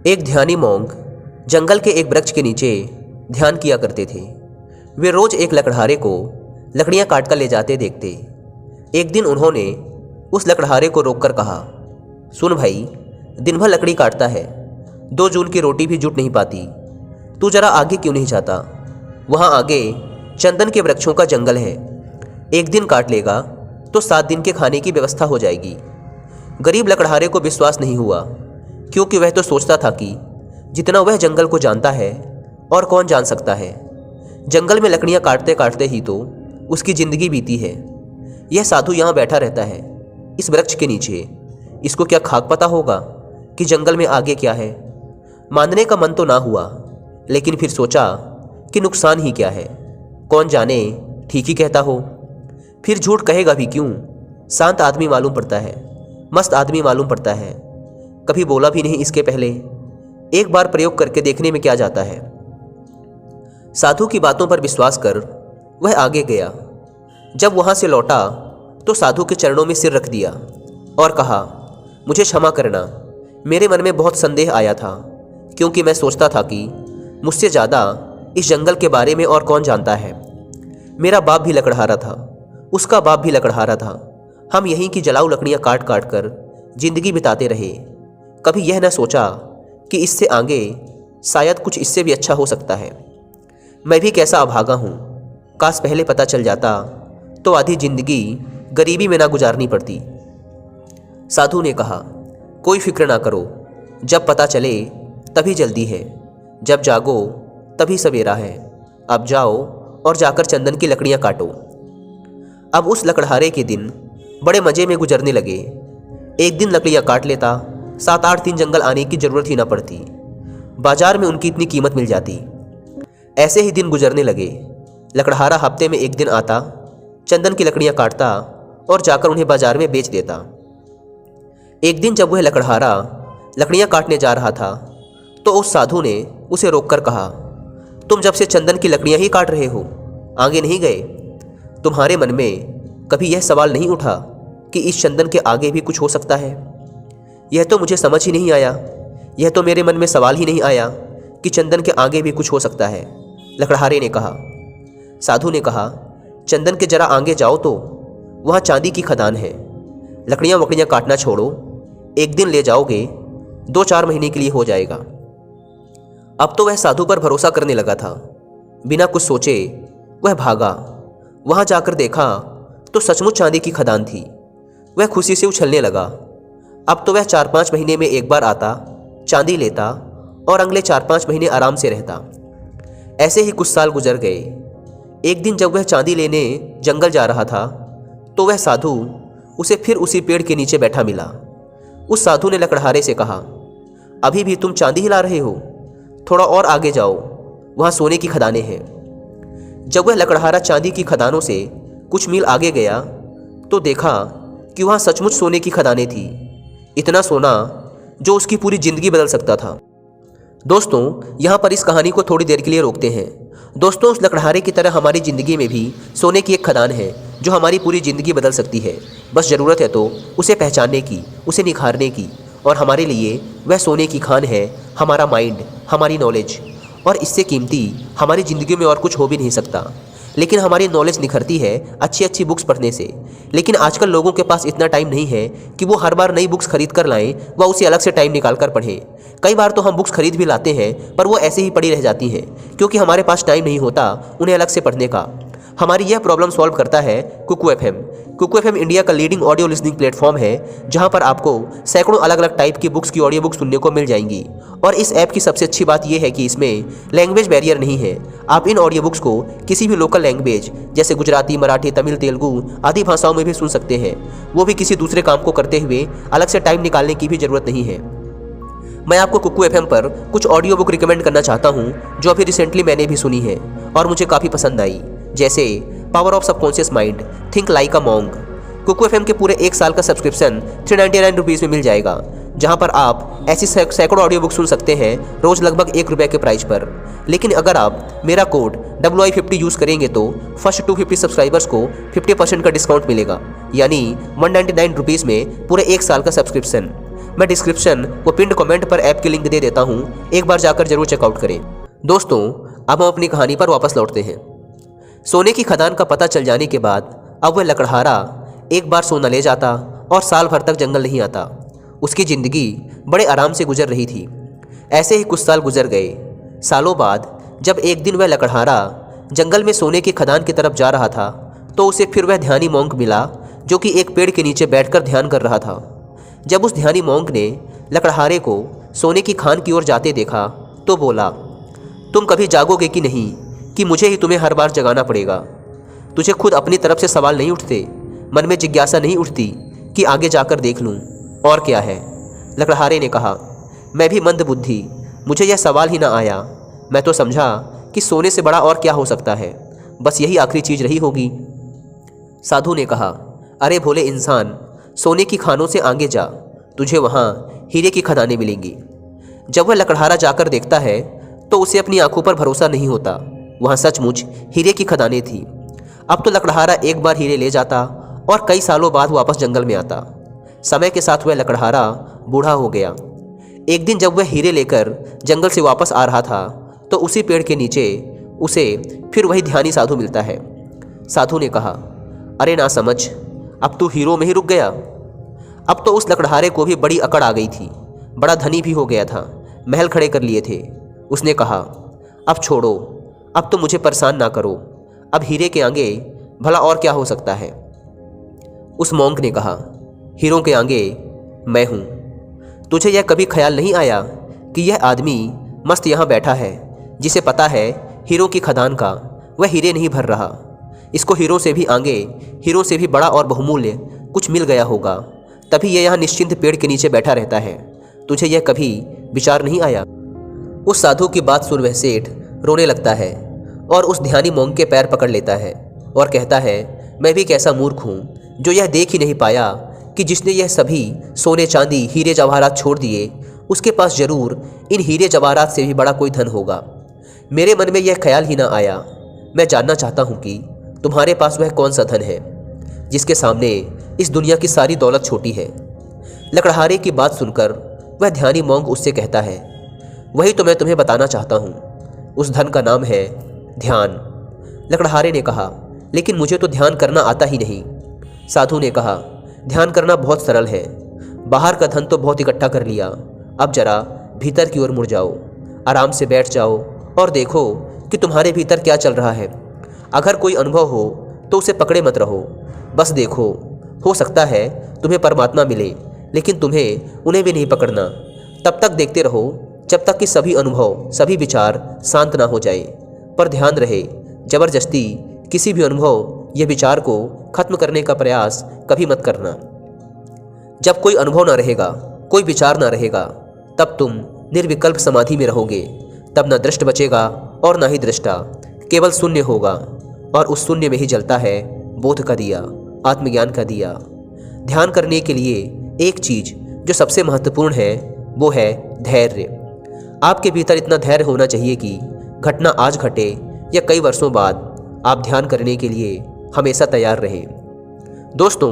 एक ध्यानी मोंग जंगल के एक वृक्ष के नीचे ध्यान किया करते थे। वे रोज एक लकड़हारे को लकड़ियां काट कर ले जाते देखते। एक दिन उन्होंने उस लकड़हारे को रोककर कहा, सुन भाई, दिन भर लकड़ी काटता है, 2 जून की रोटी भी जुट नहीं पाती। तू जरा आगे क्यों नहीं जाता? वहाँ आगे चंदन के वृक्षों का जंगल है। एक दिन काट लेगा तो 7 दिन के खाने की व्यवस्था हो जाएगी। गरीब लकड़हारे को विश्वास नहीं हुआ, क्योंकि वह तो सोचता था कि जितना वह जंगल को जानता है और कौन जान सकता है। जंगल में लकड़ियां काटते काटते ही तो उसकी जिंदगी बीती है। यह साधु यहाँ बैठा रहता है इस वृक्ष के नीचे। इसको क्या खाक पता होगा कि जंगल में आगे क्या है? मानने का मन तो ना हुआ, लेकिन फिर सोचा कि नुकसान ही क्या है, कौन जाने ठीक ही कहता हो। फिर झूठ कहेगा भी क्यों? शांत आदमी मालूम पड़ता है, मस्त आदमी मालूम पड़ता है। कभी बोला भी नहीं इसके पहले। एक बार प्रयोग करके देखने में क्या जाता है। साधु की बातों पर विश्वास कर वह आगे गया। जब वहां से लौटा तो साधु के चरणों में सिर रख दिया और कहा, मुझे क्षमा करना, मेरे मन में बहुत संदेह आया था, क्योंकि मैं सोचता था कि मुझसे ज़्यादा इस जंगल के बारे में और कौन जानता है। मेरा बाप भी लकड़हारा था, उसका बाप भी लकड़हारा था। हम यहीं की जलाऊ लकड़ियाँ काट काट कर जिंदगी बिताते रहे। कभी यह न सोचा कि इससे आगे शायद कुछ इससे भी अच्छा हो सकता है। मैं भी कैसा अभागा हूँ, काश पहले पता चल जाता तो आधी जिंदगी गरीबी में ना गुजारनी पड़ती। साधु ने कहा, कोई फिक्र ना करो, जब पता चले तभी जल्दी है, जब जागो तभी सवेरा है। अब जाओ और जाकर चंदन की लकड़ियाँ काटो। अब उस लकड़हारे के दिन बड़े मज़े में गुजरने लगे। एक दिन लकड़ियाँ काट लेता, 7-8 दिन जंगल आने की ज़रूरत ही ना पड़ती। बाजार में उनकी इतनी कीमत मिल जाती। ऐसे ही दिन गुजरने लगे। लकड़हारा हफ्ते में एक दिन आता, चंदन की लकड़ियाँ काटता और जाकर उन्हें बाजार में बेच देता। एक दिन जब वह लकड़हारा लकड़ियाँ काटने जा रहा था तो उस साधु ने उसे रोककर कहा, तुम जब से चंदन की लकड़ियाँ ही काट रहे हो, आगे नहीं गए? तुम्हारे मन में कभी यह सवाल नहीं उठा कि इस चंदन के आगे भी कुछ हो सकता है? यह तो मुझे समझ ही नहीं आया, यह तो मेरे मन में सवाल ही नहीं आया कि चंदन के आगे भी कुछ हो सकता है, लकड़हारे ने कहा। साधु ने कहा, चंदन के जरा आगे जाओ तो वहाँ चांदी की खदान है। लकड़ियाँ वकड़ियाँ काटना छोड़ो, एक दिन ले जाओगे, 2-4 महीने के लिए हो जाएगा। अब तो वह साधु पर भरोसा करने लगा था। बिना कुछ सोचे वह भागा। वहाँ जाकर देखा तो सचमुच चांदी की खदान थी। वह खुशी से उछलने लगा। अब तो वह 4-5 महीने में एक बार आता, चांदी लेता और अगले 4-5 महीने आराम से रहता। ऐसे ही कुछ साल गुजर गए। एक दिन जब वह चांदी लेने जंगल जा रहा था तो वह साधु उसे फिर उसी पेड़ के नीचे बैठा मिला। उस साधु ने लकड़हारे से कहा, अभी भी तुम चांदी ही ला रहे हो? थोड़ा और आगे जाओ, वहाँ सोने की खदानें हैं। जब वह लकड़हारा चांदी की खदानों से कुछ मील आगे गया तो देखा कि वहाँ सचमुच सोने की खदानें थी। इतना सोना जो उसकी पूरी ज़िंदगी बदल सकता था। दोस्तों, यहाँ पर इस कहानी को थोड़ी देर के लिए रोकते हैं। दोस्तों, उस लकड़हारे की तरह हमारी ज़िंदगी में भी सोने की एक खदान है जो हमारी पूरी ज़िंदगी बदल सकती है। बस ज़रूरत है तो उसे पहचानने की, उसे निखारने की। और हमारे लिए वह सोने की खान है हमारा माइंड, हमारी नॉलेज। और इससे कीमती हमारी ज़िंदगी में और कुछ हो भी नहीं सकता। लेकिन हमारी नॉलेज निखरती है अच्छी अच्छी बुक्स पढ़ने से। लेकिन आजकल लोगों के पास इतना टाइम नहीं है कि वो हर बार नई बुक्स खरीद कर लाएं व उसे अलग से टाइम निकाल कर पढ़ें। कई बार तो हम बुक्स खरीद भी लाते हैं पर वो ऐसे ही पड़ी रह जाती हैं, क्योंकि हमारे पास टाइम नहीं होता उन्हें अलग से पढ़ने का। हमारी यह प्रॉब्लम सॉल्व करता है Kuku FM. Kuku FM India का लीडिंग ऑडियो लिसनिंग प्लेटफॉर्म है, जहां पर आपको सैकड़ों अलग अलग टाइप की बुक्स की ऑडियो बुक सुनने को मिल जाएंगी। और इस ऐप की सबसे अच्छी बात यह है कि इसमें लैंग्वेज बैरियर नहीं है। आप इन ऑडियो बुक्स को किसी भी लोकल लैंग्वेज जैसे गुजराती, मराठी, तमिल, तेलुगु आदि भाषाओं में भी सुन सकते हैं। वो भी किसी दूसरे काम को करते हुए अलग से टाइम निकालने की भी ज़रूरत नहीं है। मैं आपको कुकू एफएम पर कुछ ऑडियो बुक रिकमेंड करना चाहता हूँ जो अभी रिसेंटली मैंने भी सुनी है और मुझे काफ़ी पसंद आई, जैसे power of subconscious mind, think like a monk. Kuku FM के पूरे 1 साल का सब्सक्रिप्शन 399 रुपीज़ में मिल जाएगा, जहां पर आप ऐसी सैकड़ों ऑडियो बुक सुन सकते हैं रोज़ लगभग ₹1 के प्राइस पर। लेकिन अगर आप मेरा कोड WI50 यूज़ करेंगे तो फर्स्ट 250 सब्सक्राइबर्स को 50% का डिस्काउंट मिलेगा, यानी 199 रुपीज़ में पूरे 1 साल का सब्सक्रिप्शन। मैं डिस्क्रिप्शन व पिंड कमेंट पर ऐप की लिंक दे देता हूँ, एक बार जाकर जरूर चेकआउट करें। दोस्तों, अब हम अपनी कहानी पर वापस लौटते हैं। सोने की खदान का पता चल जाने के बाद अब वह लकड़हारा एक बार सोना ले जाता और साल भर तक जंगल नहीं आता। उसकी ज़िंदगी बड़े आराम से गुजर रही थी। ऐसे ही कुछ साल गुजर गए। सालों बाद जब एक दिन वह लकड़हारा जंगल में सोने की खदान की तरफ जा रहा था, तो उसे फिर वह ध्यानी मोंक मिला जो कि एक पेड़ के नीचे बैठकर ध्यान कर रहा था। जब उस ध्यानी मोंक ने लकड़हारे को सोने की खान की ओर जाते देखा तो बोला, तुम कभी जागोगे कि नहीं कि मुझे ही तुम्हें हर बार जगाना पड़ेगा? तुझे खुद अपनी तरफ से सवाल नहीं उठते? मन में जिज्ञासा नहीं उठती कि आगे जाकर देख लूं और क्या है? लकड़हारे ने कहा, मैं भी मंद बुद्धि, मुझे यह सवाल ही ना आया। मैं तो समझा कि सोने से बड़ा और क्या हो सकता है, बस यही आखिरी चीज़ रही होगी। साधु ने कहा, अरे भोले इंसान, सोने की खानों से आगे जा, तुझे वहाँ हीरे की खदानें मिलेंगी। जब वह लकड़हारा जाकर देखता है तो उसे अपनी आंखों पर भरोसा नहीं होता। वहाँ सचमुच हीरे की खदानें थी। अब तो लकड़हारा एक बार हीरे ले जाता और कई सालों बाद वापस जंगल में आता। समय के साथ वह लकड़हारा बूढ़ा हो गया। एक दिन जब वह हीरे लेकर जंगल से वापस आ रहा था तो उसी पेड़ के नीचे उसे फिर वही ध्यानी साधु मिलता है। साधु ने कहा, अरे ना समझ, अब तू हीरो में ही रुक गया। अब तो उस लकड़हारे को भी बड़ी अकड़ आ गई थी। बड़ा धनी भी हो गया था, महल खड़े कर लिए थे। उसने कहा, अब छोड़ो, अब तो मुझे परेशान ना करो। अब हीरे के आगे भला और क्या हो सकता है? उस मोंक ने कहा, हीरों के आगे मैं हूँ। तुझे यह कभी ख्याल नहीं आया कि यह आदमी मस्त यहाँ बैठा है, जिसे पता है हीरों की खदान का वह हीरे नहीं भर रहा। इसको हीरों से भी आगे, हीरों से भी बड़ा और बहुमूल्य कुछ मिल गया होगा, तभी यह यहाँ निश्चिंत पेड़ के नीचे बैठा रहता है। तुझे यह कभी विचार नहीं आया? उस साधु की बात सुन वह सेठ रोने लगता है और उस ध्यानी मोंक के पैर पकड़ लेता है और कहता है, मैं भी कैसा मूर्ख हूँ जो यह देख ही नहीं पाया कि जिसने यह सभी सोने चांदी हीरे जवाहरात छोड़ दिए, उसके पास जरूर इन हीरे जवाहरात से भी बड़ा कोई धन होगा। मेरे मन में यह ख्याल ही ना आया। मैं जानना चाहता हूँ कि तुम्हारे पास वह कौन सा धन है जिसके सामने इस दुनिया की सारी दौलत छोटी है। लकड़हारे की बात सुनकर वह ध्यानी मोंक उससे कहता है, वही तो मैं तुम्हें बताना चाहता हूँ। उस धन का नाम है ध्यान। लकड़हारे ने कहा, लेकिन मुझे तो ध्यान करना आता ही नहीं। साधु ने कहा, ध्यान करना बहुत सरल है। बाहर का धन तो बहुत इकट्ठा कर लिया, अब जरा भीतर की ओर मुड़ जाओ, आराम से बैठ जाओ और देखो कि तुम्हारे भीतर क्या चल रहा है। अगर कोई अनुभव हो तो उसे पकड़े मत रहो, बस देखो। हो सकता है तुम्हें परमात्मा मिले, लेकिन तुम्हें उन्हें भी नहीं पकड़ना। तब तक देखते रहो जब तक कि सभी अनुभव, सभी विचार शांत ना हो जाए। पर ध्यान रहे, जबरदस्ती किसी भी अनुभव या विचार को खत्म करने का प्रयास कभी मत करना। जब कोई अनुभव ना रहेगा, कोई विचार ना रहेगा, तब तुम निर्विकल्प समाधि में रहोगे। तब न दृष्ट बचेगा और ना ही दृष्टा, केवल शून्य होगा। और उस शून्य में ही जलता है बोध का दिया, आत्मज्ञान का दिया। ध्यान करने के लिए एक चीज जो सबसे महत्वपूर्ण है वो है धैर्य। आपके भीतर इतना धैर्य होना चाहिए कि घटना आज घटे या कई वर्षों बाद, आप ध्यान करने के लिए हमेशा तैयार रहें। दोस्तों,